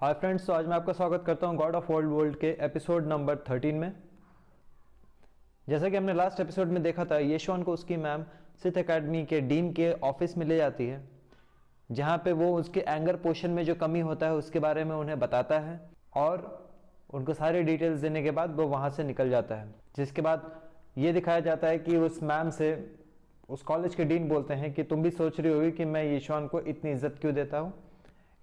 Hi friends, तो आज मैं आपका स्वागत करता हूं गॉड ऑफ ओल्ड वर्ल्ड के एपिसोड नंबर 13 में। जैसा कि हमने लास्ट एपिसोड में देखा था, येशुआन को उसकी मैम सिथ एकेडमी के डीन के ऑफिस में ले जाती है, जहां पे वो उसके एंगर पोशन में जो कमी होता है उसके बारे में उन्हें बताता है और उनको सारे डिटेल्स देने के बाद वो वहां से निकल जाता है। जिसके बाद ये दिखाया जाता है कि उस मैम से उस कॉलेज के डीन बोलते हैं कि तुम भी सोच रही होगी कि मैं येशुआन को इतनी इज्जत क्यों देता हूँ।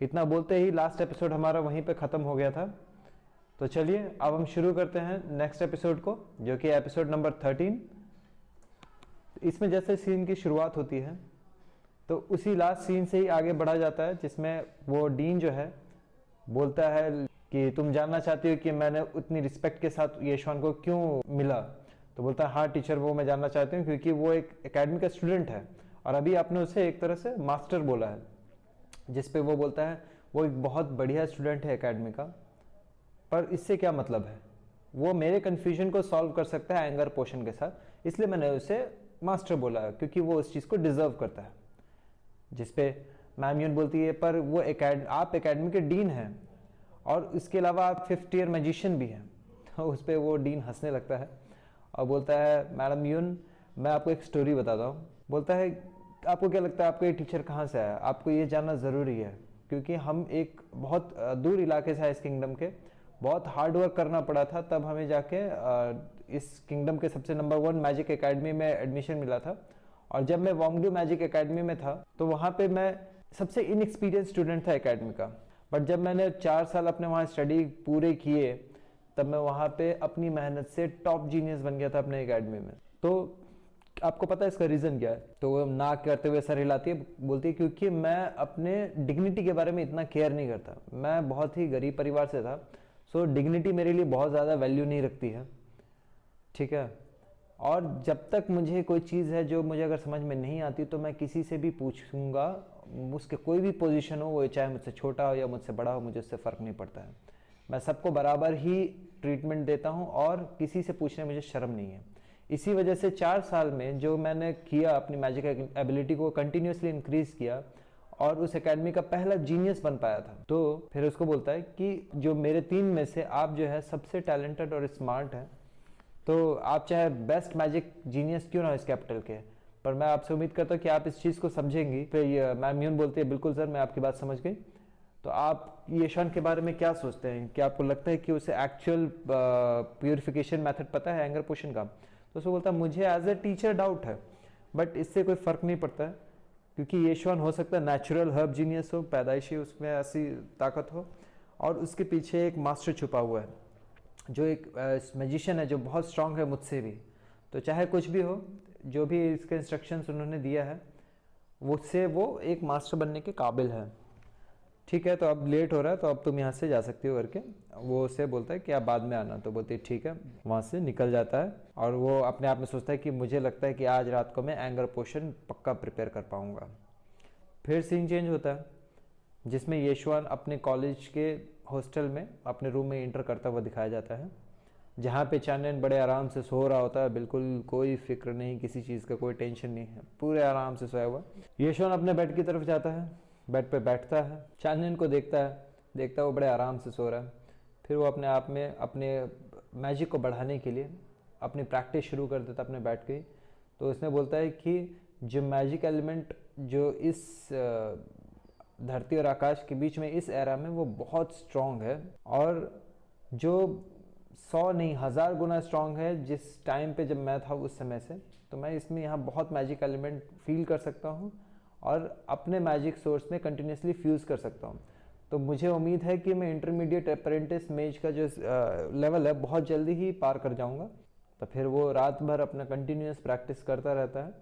इतना बोलते ही लास्ट एपिसोड हमारा वहीं पे ख़त्म हो गया था। तो चलिए अब हम शुरू करते हैं नेक्स्ट एपिसोड को, जो कि एपिसोड नंबर 13। इसमें जैसे सीन की शुरुआत होती है तो उसी लास्ट सीन से ही आगे बढ़ा जाता है, जिसमें वो डीन जो है बोलता है कि तुम जानना चाहती हो कि मैंने उतनी रिस्पेक्ट के साथ येशुआन को क्यों मिला। तो बोलता है हाँ टीचर, वो मैं जानना चाहती हूँ क्योंकि वो एक एकेडमी का स्टूडेंट है और अभी आपने उसे एक तरह से मास्टर बोला है। जिस पे वो बोलता है वो एक बहुत बढ़िया स्टूडेंट है एकेडमी का, पर इससे क्या मतलब है, वो मेरे कन्फ्यूजन को सॉल्व कर सकता है एंगर पोशन के साथ, इसलिए मैंने उसे मास्टर बोला है क्योंकि वो उस चीज़ को डिजर्व करता है। जिस पे मैम यून बोलती है पर वो आप एकेडमी के डीन हैं और इसके अलावा आप 5th ईयर मैजिशियन भी हैं। तो उस पर वो डीन हंसने लगता है और बोलता है मैडम यून, मैं आपको एक स्टोरी बताता हूँ। बोलता है आपको क्या लगता है आपको ये टीचर कहाँ से आया, आपको ये जानना ज़रूरी है क्योंकि हम एक बहुत दूर इलाके से आए इस किंगडम के, बहुत हार्ड वर्क करना पड़ा था तब हमें जाके इस किंगडम के सबसे नंबर 1 मैजिक एकेडमी में एडमिशन मिला था। और जब मैं वोंगडू मैजिक एकेडमी में था तो वहाँ पे मैं सबसे इनएक्सपीरियंस स्टूडेंट था एकेडमी का, बट जब मैंने 4 साल अपने वहाँ स्टडी पूरे किए तब मैं वहाँ पे अपनी मेहनत से टॉप जीनियस बन गया था अपने एकेडमी में। तो आपको पता है इसका रीज़न क्या है? तो वो ना करते हुए सर हिलाती है, बोलती है क्योंकि मैं अपने डिग्निटी के बारे में इतना केयर नहीं करता। मैं बहुत ही गरीब परिवार से था, सो डिग्निटी मेरे लिए बहुत ज़्यादा वैल्यू नहीं रखती है, ठीक है। और जब तक मुझे कोई चीज़ है जो मुझे अगर समझ में नहीं आती तो मैं किसी से भी पूछूंगा, उसके कोई भी पोजीशन हो, वो चाहे मुझसे छोटा हो या मुझसे बड़ा हो, मुझे उससे फ़र्क नहीं पड़ता है। मैं सबको बराबर ही ट्रीटमेंट देता हूँ और किसी से पूछने में मुझे शर्म नहीं है। इसी वजह से 4 साल में जो मैंने किया, अपनी मैजिक एबिलिटी को कंटिन्यूसली इंक्रीज किया और उस एकेडमी का पहला जीनियस बन पाया था। तो फिर उसको बोलता है कि जो मेरे 3 में से आप जो है सबसे टैलेंटेड और स्मार्ट हैं, तो आप चाहे बेस्ट मैजिक जीनियस क्यों ना इस कैपिटल के, पर मैं आपसे उम्मीद करता हूँ कि आप इस चीज़ को समझेंगी। फिर मैम यून बोलती है बिल्कुल सर, मैं आपकी बात समझ गई। तो आप येशुआन के बारे में क्या सोचते हैं? क्या आपको लगता है कि उसे एक्चुअल प्यूरिफिकेशन मेथड पता है एंगर पोशन का? तो उसको बोलता है मुझे एज ए टीचर डाउट है, बट इससे कोई फ़र्क नहीं पड़ता है क्योंकि येशुआन हो सकता है नेचुरल हर्ब जीनियस हो, पैदाइशी उसमें ऐसी ताकत हो, और उसके पीछे एक मास्टर छुपा हुआ है जो एक मैजिशियन है जो बहुत स्ट्रांग है मुझसे भी। तो चाहे कुछ भी हो, जो भी इसके इंस्ट्रक्शंस उन्होंने दिया है उससे वो एक मास्टर बनने के काबिल है, ठीक है। तो अब लेट हो रहा है तो अब तुम यहाँ से जा सकती हो करके वो उससे बोलता है कि आप बाद में आना। तो बोलती है ठीक है, वहाँ से निकल जाता है और वो अपने आप में सोचता है कि मुझे लगता है कि आज रात को मैं एंगर पोशन पक्का प्रिपेयर कर पाऊँगा। फिर सीन चेंज होता है जिसमें येशुआन अपने कॉलेज के हॉस्टल में अपने रूम में इंटर करता हुआ दिखाया जाता है, जहाँ पे चानन बड़े आराम से सो रहा होता है, बिल्कुल कोई फिक्र नहीं, किसी चीज़ का कोई टेंशन नहीं है, पूरे आराम से सोया हुआ। येशुआन अपने बेड की तरफ जाता है, बेड पे बैठता है, चानन को देखता है वो बड़े आराम से सो रहा है। फिर वो अपने आप में अपने मैजिक को बढ़ाने के लिए अपनी प्रैक्टिस शुरू कर देता अपने बैठ के। तो उसने बोलता है कि जो मैजिक एलिमेंट जो इस धरती और आकाश के बीच में इस एरा में वो बहुत स्ट्रॉन्ग है और जो 100 नहीं 1000 गुना स्ट्रॉन्ग है जिस टाइम पे जब मैं था उस समय से। तो मैं इसमें यहाँ बहुत मैजिक एलिमेंट फील कर सकता हूँ और अपने मैजिक सोर्स में कंटिन्यूसली फ्यूज़ कर सकता हूँ। तो मुझे उम्मीद है कि मैं इंटरमीडिएट अप्रेंटिस मेज का जो लेवल है बहुत जल्दी ही पार कर जाऊँगा। तो फिर वो रात भर अपना कंटिन्यूस प्रैक्टिस करता रहता है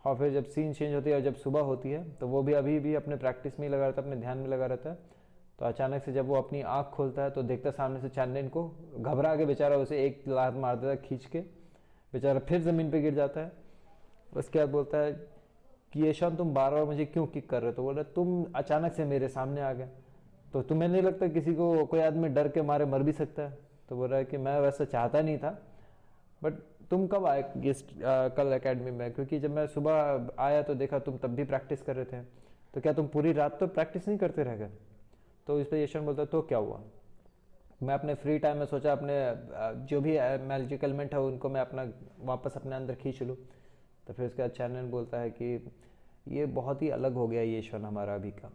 और फिर जब सीन चेंज होती है और जब सुबह होती है तो वो भी अभी भी अपने प्रैक्टिस में ही लगा रहता है, अपने ध्यान में लगा रहता है। तो अचानक से जब वो अपनी आँख खोलता है तो देखता सामने से चानन को, घबरा के बेचारा उसे एक लात मार देता है खींच के, बेचारा फिर ज़मीन पर गिर जाता है। उसके बाद बोलता है कि येशुआन तुम बार बार मुझे क्यों किक कर रहे हो? तो बोल रहे तुम अचानक से मेरे सामने आ गए, तो तुम्हें नहीं लगता किसी को, कोई आदमी डर के मारे मर भी सकता है? तो बोल रहा है कि मैं वैसा चाहता नहीं था, बट तुम कब आए कल एकेडमी में? क्योंकि जब मैं सुबह आया तो देखा तुम तब भी प्रैक्टिस कर रहे थे, तो क्या तुम पूरी रात तो प्रैक्टिस नहीं करते रह गए? तो इस पर येशवन बोलता है तो क्या हुआ। मैं अपने फ्री टाइम में सोचा अपने जो भी मैजिक एलिमेंट है उनको मैं अपना वापस अपने अंदर खींच लूँ। तो फिर उसके बाद चैनन बोलता है कि ये बहुत ही अलग हो गया येशवन हमारा अभी का।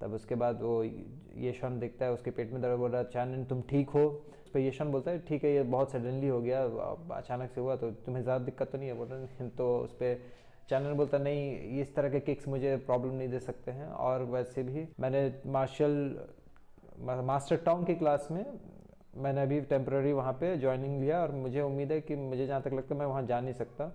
तब उसके बाद वो येशवन देखता है उसके पेट में दर्द हो रहा है, चैनन तुम ठीक हो। उस पर येशवन बोलता है ठीक है, ये बहुत सडनली हो गया, अचानक से हुआ, तो तुम्हें ज़्यादा दिक्कत तो नहीं है बोल रहे। तो उस पर चैनल बोलता नहीं, इस तरह के किक्स मुझे प्रॉब्लम नहीं दे सकते हैं, और वैसे भी मैंने मास्टर टाउन की क्लास में मैंने अभी टेम्पररी वहाँ पे ज्वाइनिंग लिया, और मुझे उम्मीद है कि मुझे जहाँ तक लगता है मैं वहाँ जा नहीं सकता,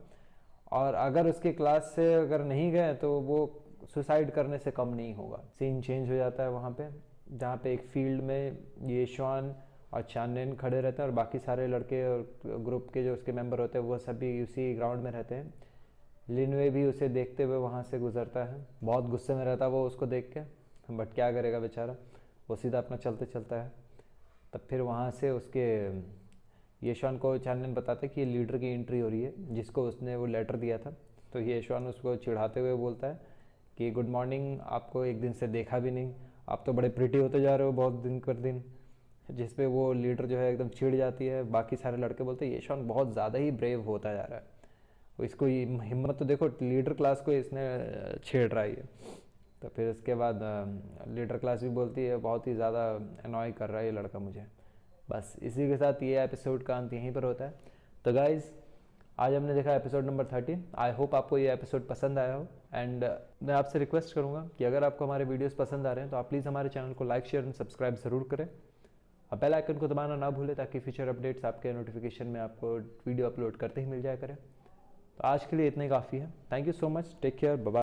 और अगर उसके क्लास से अगर नहीं गए तो वो सुसाइड करने से कम नहीं होगा। सीन चेंज हो जाता है वहाँ पे, जहाँ पे एक फील्ड में येशवान और चानन खड़े रहते हैं और बाकी सारे लड़के और ग्रुप के जो उसके मेंबर होते हैं वो सभी उसी ग्राउंड में रहते हैं। लिनवे भी उसे देखते हुए वहाँ से गुजरता है, बहुत गुस्से में रहता है वो उसको देख के, बट क्या करेगा बेचारा, वो सीधा अपना चलते चलता है। तब फिर वहाँ से उसके येशवान को चानन बताता है कि ये लीडर की एंट्री हो रही है जिसको उसने वो लेटर दिया था। तो येशवान उसको चिढ़ाते हुए बोलता है कि गुड मॉर्निंग, आपको एक दिन से देखा भी नहीं, आप तो बड़े प्रिटी होते जा रहे हो बहुत दिन पर दिन। जिस पे वो लीडर जो है एकदम चिढ़ जाती है। बाकी सारे लड़के बोलते हैं येशवान बहुत ज़्यादा ही ब्रेव होता जा रहा है, इसको हिम्मत तो देखो, लीडर क्लास को इसने छेड़ रहा है। तो फिर उसके बाद लीडर क्लास भी बोलती है बहुत ही ज़्यादा अनॉय कर रहा है ये लड़का मुझे। बस इसी के साथ ये एपिसोड का अंत यहीं पर होता है। तो गाइज़ आज हमने देखा एपिसोड नंबर 13। आई होप आपको ये एपिसोड पसंद आया हो, एंड मैं आपसे रिक्वेस्ट करूँगा कि अगर आपको हमारे वीडियोस पसंद आ रहे हैं तो आप प्लीज़ हमारे चैनल को लाइक शेयर एंड सब्सक्राइब ज़रूर करें, और बेल आइकन को दबाना ना भूलें ताकि फ्यूचर अपडेट्स आपके नोटिफिकेशन में आपको वीडियो अपलोड करते ही मिल जाया करें। तो आज के लिए इतना ही काफ़ी है। Thank you so much, take care, bye.